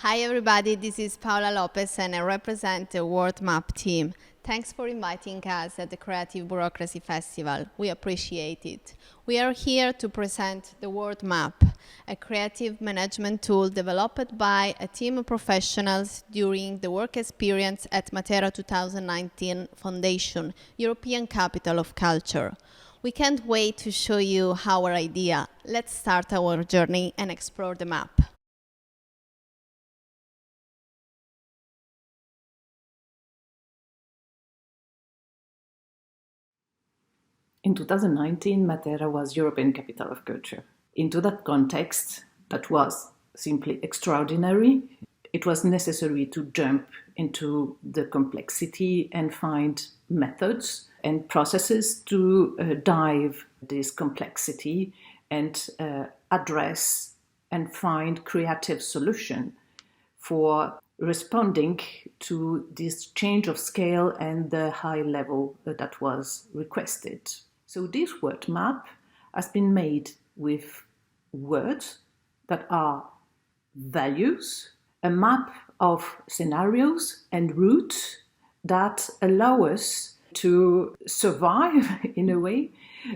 Hi everybody, this is Paola Lopez and I represent the World Map team. Thanks for inviting us at the Creative Bureaucracy Festival. We appreciate it. We are here to present the World Map, a creative management tool developed by a team of professionals during the work experience at Matera 2019 Foundation, European Capital of Culture. We can't wait to show you our idea. Let's start our journey and explore the map. In 2019, Matera was European Capital of Culture. Into that context, that was simply extraordinary, it was necessary to jump into the complexity and find methods and processes to dive this complexity and address and find creative solution for responding to this change of scale and the high level that was requested. So this word map has been made with words that are values, a map of scenarios and routes that allow us to survive in a way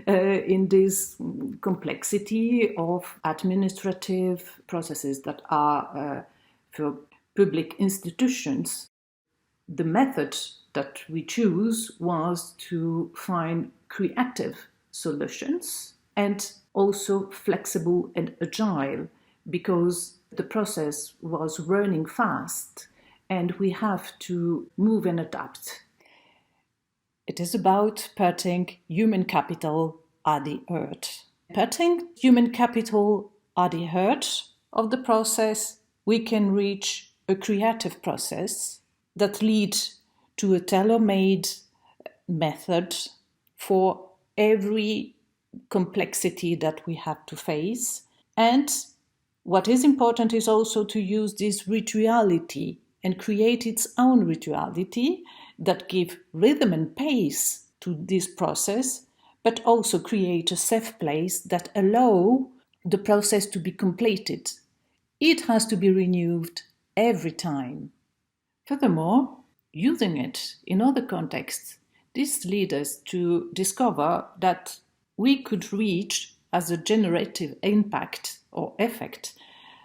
in this complexity of administrative processes that are for public institutions. The method that we choose was to find creative solutions and also flexible and agile, because the process was running fast and we have to move and adapt. It is about putting human capital at the heart. Putting human capital at the heart of the process, we can reach a creative process that leads to a tailor-made method for every complexity that we have to face. And what is important is also to use this rituality and create its own rituality that give rhythm and pace to this process, but also create a safe place that allow the process to be completed. It has to be renewed every time. Furthermore, using it in other contexts, this leads us to discover that we could reach as a generative impact or effect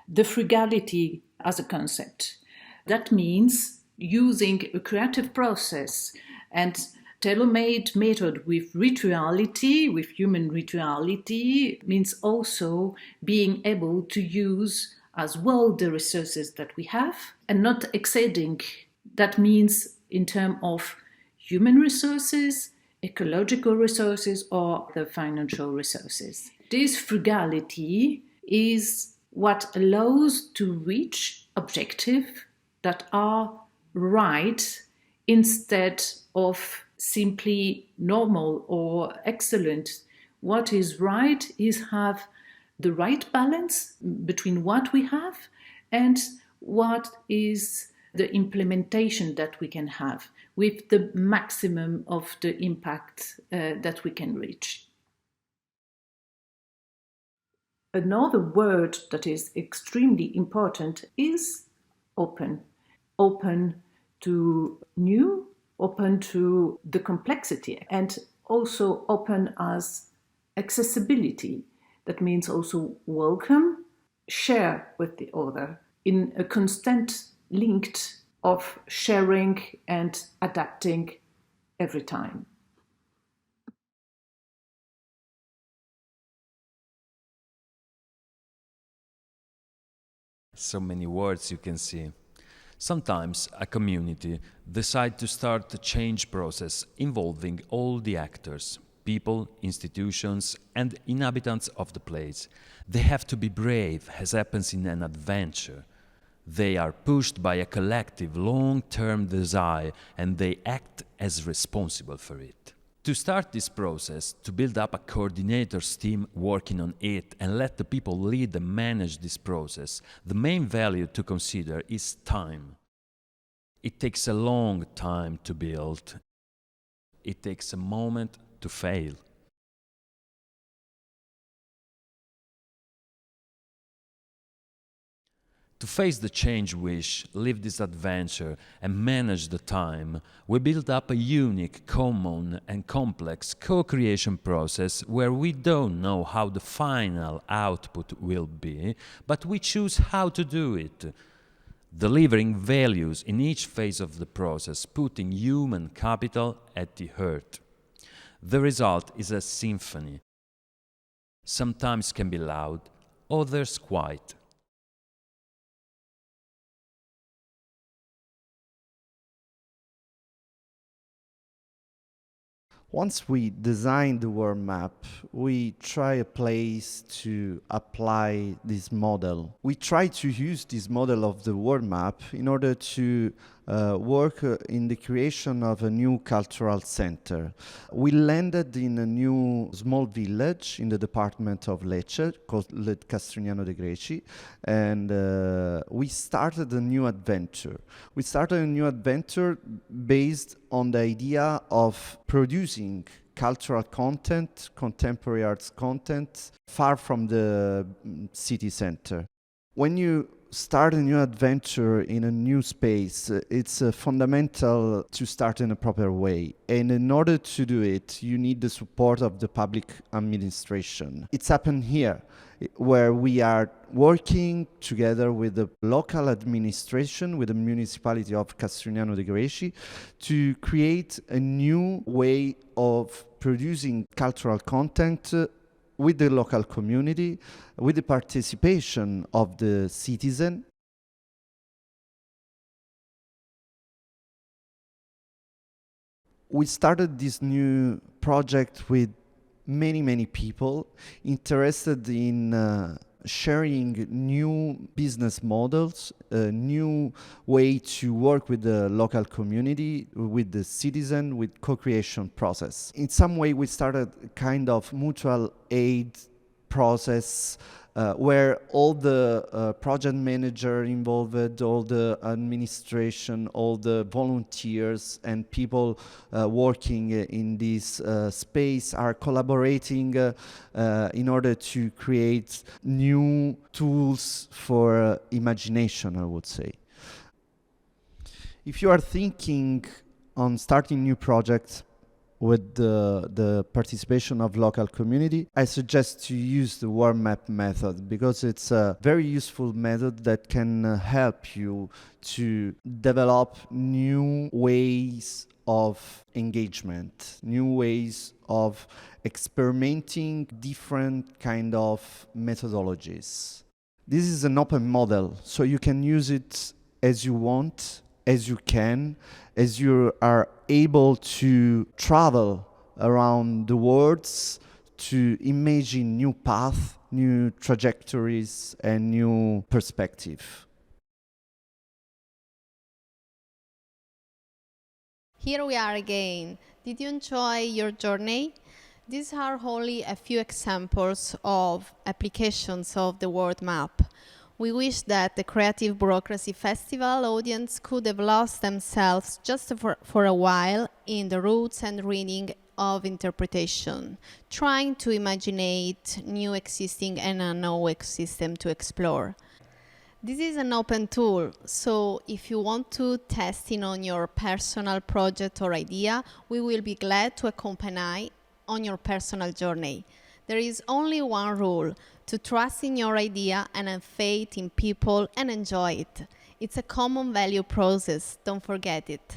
the frugality as a concept. That means using a creative process and tailor-made method with rituality, with human rituality, means also being able to use as well the resources that we have and not exceeding. That means in terms of human resources, ecological resources, or the financial resources. This frugality is what allows to reach objectives that are right instead of simply normal or excellent. What is right is have the right balance between what we have and what is the implementation that we can have with the maximum of the impact that we can reach. Another word that is extremely important is open. Open to new, open to the complexity, and also open as accessibility. That means also welcome, share with the other in a constant linked of sharing and adapting every time. So many words you can see. Sometimes a community decides to start a change process involving all the actors, people, institutions, and inhabitants of the place. They have to be brave, as happens in an adventure. They are pushed by a collective long-term desire and they act as responsible for it. To start this process, to build up a coordinators team working on it and let the people lead and manage this process, the main value to consider is time. It takes a long time to build. It takes a moment to fail. To face the change wish, live this adventure, and manage the time, we built up a unique, common, and complex co-creation process where we don't know how the final output will be, but we choose how to do it. Delivering values in each phase of the process, putting human capital at the heart. The result is a symphony. Sometimes can be loud, others quiet. Once we design the world map, we try a place to apply this model. We try to use this model of the world map in order to work in the creation of a new cultural center. We landed in a new small village in the department of Lecce called Castrignano de' Greci, and we started a new adventure. We started a new adventure based on the idea of producing cultural content, contemporary arts content, far from the city center. When you start a new adventure in a new space, it's fundamental to start in a proper way. And in order to do it, you need the support of the public administration. It's happened here, where we are working together with the local administration, with the municipality of Castrignano de' Greci, to create a new way of producing cultural content with the local community, with the participation of the citizen. We started this new project with many people interested in sharing new business models, a new way to work with the local community, with the citizen, with co-creation process. In some way, we started a kind of mutual aid process where all the project manager involved, all the administration, all the volunteers and people working in this space are collaborating in order to create new tools for imagination, I would say. If you are thinking on starting new projects with the participation of local community, I suggest to use the world map method because it's a very useful method that can help you to develop new ways of engagement, new ways of experimenting different kind of methodologies. This is an open model, so you can use it as you want, as you can, as you are able to travel around the world to imagine new paths, new trajectories, and new perspective. Here we are again. Did you enjoy your journey? These are only a few examples of applications of the world map. We wish that the Creative Bureaucracy Festival audience could have lost themselves just for a while in the roots and reading of interpretation, trying to imaginate new existing and unknown system to explore. This is an open tool, so if you want to test it on your personal project or idea, we will be glad to accompany on your personal journey. There is only one rule: to trust in your idea and have faith in people and enjoy it. It's a common value process, don't forget it.